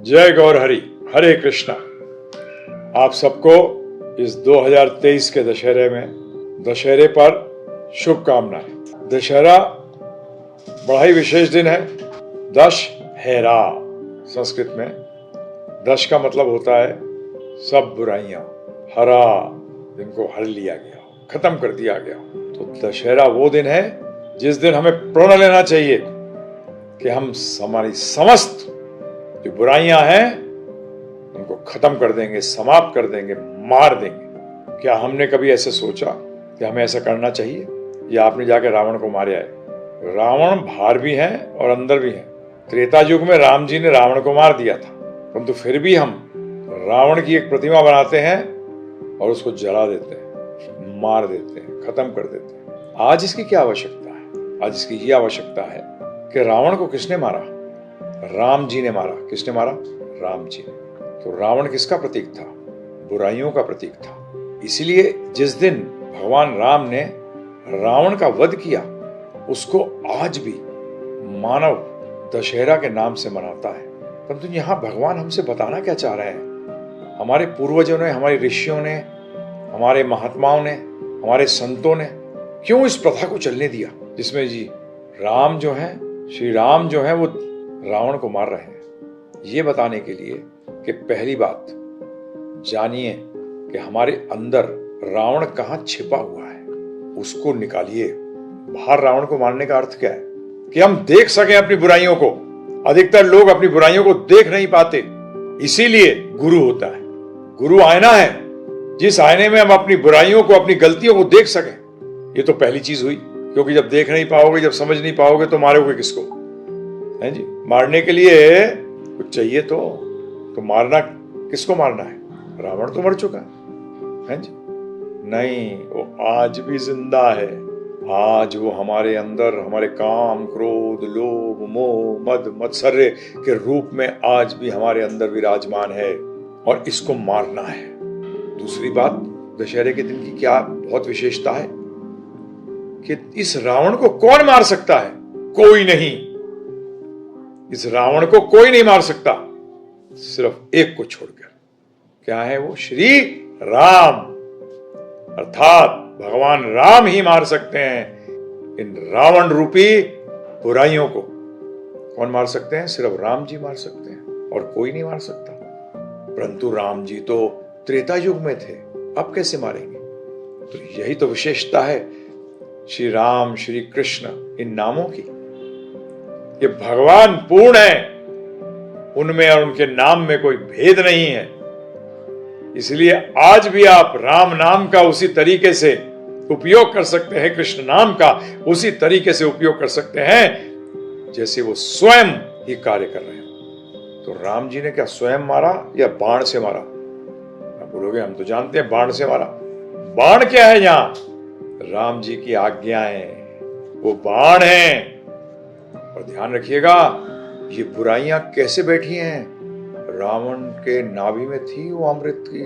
जय गौर हरि, हरे कृष्णा। आप सबको इस 2023 के दशहरे पर शुभकामनाएं। दशहरा बड़ा ही विशेष दिन है। दशहरा संस्कृत में दश का मतलब होता है सब बुराइयां, हरा जिनको हर लिया गया, खत्म कर दिया गया। तो दशहरा वो दिन है जिस दिन हमें प्रण लेना चाहिए कि हम हमारी समस्त जो बुराइयां हैं उनको खत्म कर देंगे, समाप्त कर देंगे, मार देंगे। क्या हमने कभी ऐसे सोचा कि हमें ऐसा करना चाहिए? या आपने जाके रावण को मारे आए? रावण बाहर भी है और अंदर भी है। त्रेता युग में राम जी ने रावण को मार दिया था, परंतु फिर भी हम रावण की एक प्रतिमा बनाते हैं और उसको जला देते हैं, मार देते हैं, खत्म कर देते हैं। आज इसकी क्या आवश्यकता है? आज इसकी ये आवश्यकता है कि रावण को किसने मारा? राम जी ने मारा। किसने मारा? राम जी ने। तो रावण किसका प्रतीक था? बुराइयों का प्रतीक था। इसलिए जिस दिन भगवान राम ने रावण का वध किया, उसको आज भी मानव दशहरा के नाम से मनाता है। परंतु यहाँ भगवान हमसे बताना क्या चाह रहे हैं? हमारे पूर्वजों ने, हमारे ऋषियों ने, हमारे महात्माओं ने, हमारे संतों ने क्यों इस प्रथा को चलने दिया, जिसमें जी राम जो है, श्री राम जो है, वो रावण को मार रहे हैं? ये बताने के लिए कि पहली बात जानिए कि हमारे अंदर रावण कहां छिपा हुआ है, उसको निकालिए बाहर। रावण को मारने का अर्थ क्या है? कि हम देख सकें अपनी बुराइयों को। अधिकतर लोग अपनी बुराइयों को देख नहीं पाते, इसीलिए गुरु होता है। गुरु आईना है, जिस आईने में हम अपनी बुराइयों को, अपनी गलतियों को देख सकें। ये तो पहली चीज हुई, क्योंकि जब देख नहीं पाओगे, जब समझ नहीं पाओगे, तो मारोगे किसको? है जी, मारने के लिए कुछ चाहिए तो मारना किसको मारना है? रावण तो मर चुका है जी। नहीं, वो आज भी जिंदा है। आज वो हमारे अंदर, हमारे काम, क्रोध, लोभ, मोह, मद, मत्सर्य के रूप में आज भी हमारे अंदर विराजमान है और इसको मारना है। दूसरी बात, दशहरे के दिन की क्या बहुत विशेषता है कि इस रावण को कौन मार सकता है? कोई नहीं। इस रावण को कोई नहीं मार सकता, सिर्फ एक को छोड़कर। क्या है वो? श्री राम, अर्थात भगवान राम ही मार सकते हैं इन रावण रूपी बुराइयों को। कौन मार सकते हैं? सिर्फ राम जी मार सकते हैं और कोई नहीं मार सकता। परंतु राम जी तो त्रेता युग में थे, अब कैसे मारेंगे? तो यही तो विशेषता है श्री राम, श्री कृष्ण, इन नामों की। ये भगवान पूर्ण है, उनमें और उनके नाम में कोई भेद नहीं है। इसलिए आज भी आप राम नाम का उसी तरीके से उपयोग कर सकते हैं, कृष्ण नाम का उसी तरीके से उपयोग कर सकते हैं जैसे वो स्वयं ही कार्य कर रहे हैं। तो राम जी ने क्या स्वयं मारा या बाण से मारा? आप बोलोगे हम तो जानते हैं बाण से मारा। बाण क्या है? यहां राम जी की आज्ञाएं, वो बाण हैं। और ध्यान रखिएगा, ये बुराइयां कैसे बैठी हैं? रावण के नाभि में थी वो अमृत की,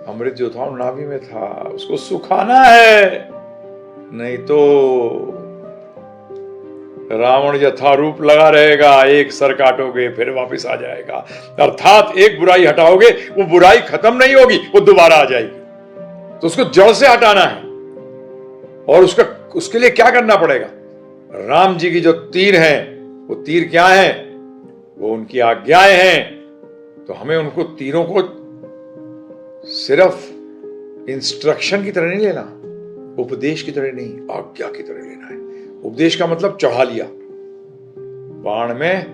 अमृत जो था वो नाभि में था, उसको सुखाना है। नहीं तो रावण यथारूप लगा रहेगा, एक सर काटोगे फिर वापस आ जाएगा। अर्थात एक बुराई हटाओगे, वो बुराई खत्म नहीं होगी, वो दोबारा आ जाएगी। तो उसको जड़ से हटाना है। और उसके लिए क्या करना पड़ेगा? राम जी की जो तीर हैं, वो तीर क्या है? वो उनकी आज्ञाएं हैं। तो हमें उनको तीरों को सिर्फ इंस्ट्रक्शन की तरह नहीं लेना, उपदेश की तरह नहीं, आज्ञा की तरह लेना है। उपदेश का मतलब चढ़ा लिया बाण में,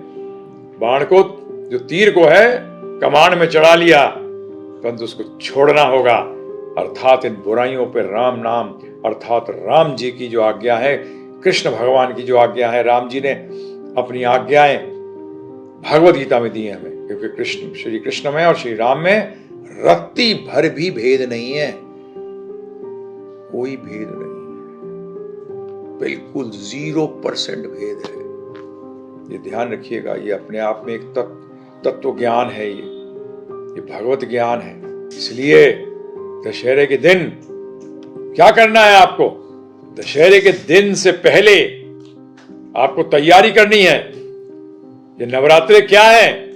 बाण को, जो तीर को है, कमान में चढ़ा लिया, परंतु उसको छोड़ना होगा। अर्थात इन बुराइयों पर राम नाम, अर्थात राम जी की जो आज्ञा है, कृष्ण भगवान की जो आज्ञा है, राम जी ने अपनी आज्ञाएं भगवत गीता में दी है हमें, क्योंकि कृष्ण, श्री कृष्ण में और श्री राम में रत्ती भर भी भेद नहीं है। कोई भेद नहीं है, बिल्कुल 0% भेद है। ये ध्यान रखिएगा। ये अपने आप में एक तत्व ज्ञान है, ये भगवत ज्ञान है। इसलिए दशहरे के दिन क्या करना है आपको? दशहरे के दिन से पहले आपको तैयारी करनी है। ये नवरात्रे क्या है?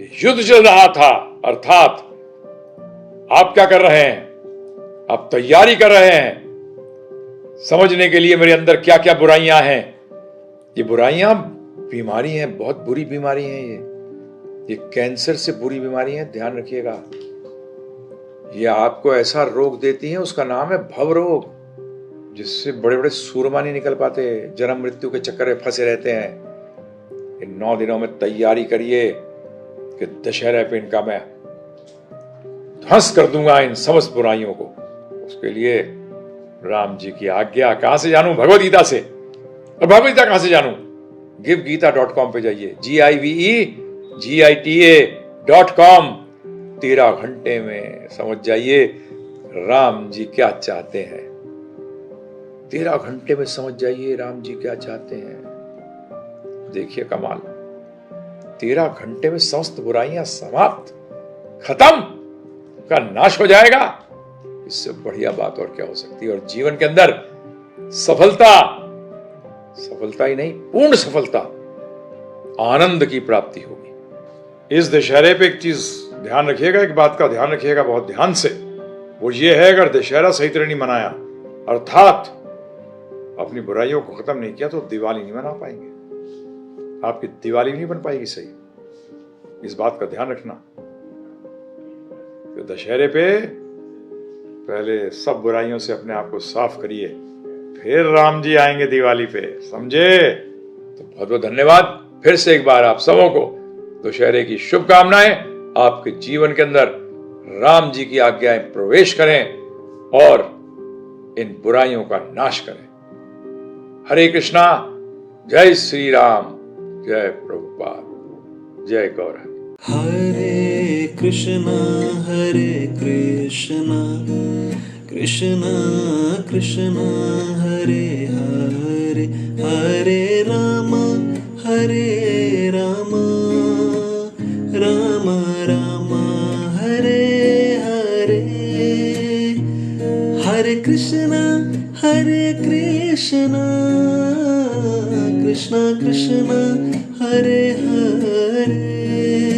ये युद्ध चल रहा था, अर्थात आप क्या कर रहे हैं? आप तैयारी कर रहे हैं समझने के लिए मेरे अंदर क्या क्या बुराइयां हैं। ये बुराइयां बीमारी हैं, बहुत बुरी बीमारी हैं। ये कैंसर से बुरी बीमारी है, ध्यान रखिएगा। ये आपको ऐसा रोग देती है, उसका नाम है भव रोग, जिससे बड़े बड़े सूरमा नहीं निकल पाते, जन्म मृत्यु के चक्कर में फंसे रहते हैं। इन 9 दिनों में तैयारी करिए कि दशहरे पे इनका मैं ध्वंस कर दूंगा, इन समस्त बुराइयों को। उसके लिए राम जी की आज्ञा कहां से जानूं? भगवद गीता से। और भगवद गीता कहां से जानूं? givegita.com पे जाइए, GIVEGITA.com। 13 घंटे में समझ जाइए राम जी क्या चाहते हैं। 13 घंटे में समझ जाइए राम जी क्या चाहते हैं। देखिए कमाल, 13 घंटे में समस्त बुराइयां समाप्त, खत्म, का नाश हो जाएगा। इससे बढ़िया बात और क्या हो सकती है? और जीवन के अंदर सफलता, सफलता ही नहीं, पूर्ण सफलता, आनंद की प्राप्ति होगी। इस दशहरे पे एक चीज ध्यान रखिएगा, एक बात का ध्यान रखिएगा बहुत ध्यान से। वो ये है, अगर दशहरा सही तरह नहीं मनाया, अर्थात अपनी बुराइयों को खत्म नहीं किया, तो दिवाली नहीं मना पाएंगे। आपकी दिवाली नहीं बन पाएगी सही। इस बात का ध्यान रखना। तो दशहरे पे पहले सब बुराइयों से अपने आप को साफ करिए, फिर राम जी आएंगे दिवाली पे, समझे? तो बहुत बहुत धन्यवाद फिर से एक बार आप सबों को। दशहरे की शुभकामनाएं। आपके जीवन के अंदर राम जी की आज्ञाएं प्रवेश करें और इन बुराइयों का नाश करें। हरे कृष्णा, जय श्री राम, जय प्रभुपाद, जय गौरव। हरे कृष्णा कृष्णा कृष्णा हरे हरे, हरे राम राम राम हरे हरे। हरे कृष्णा कृष्णा कृष्णा हरे हरे।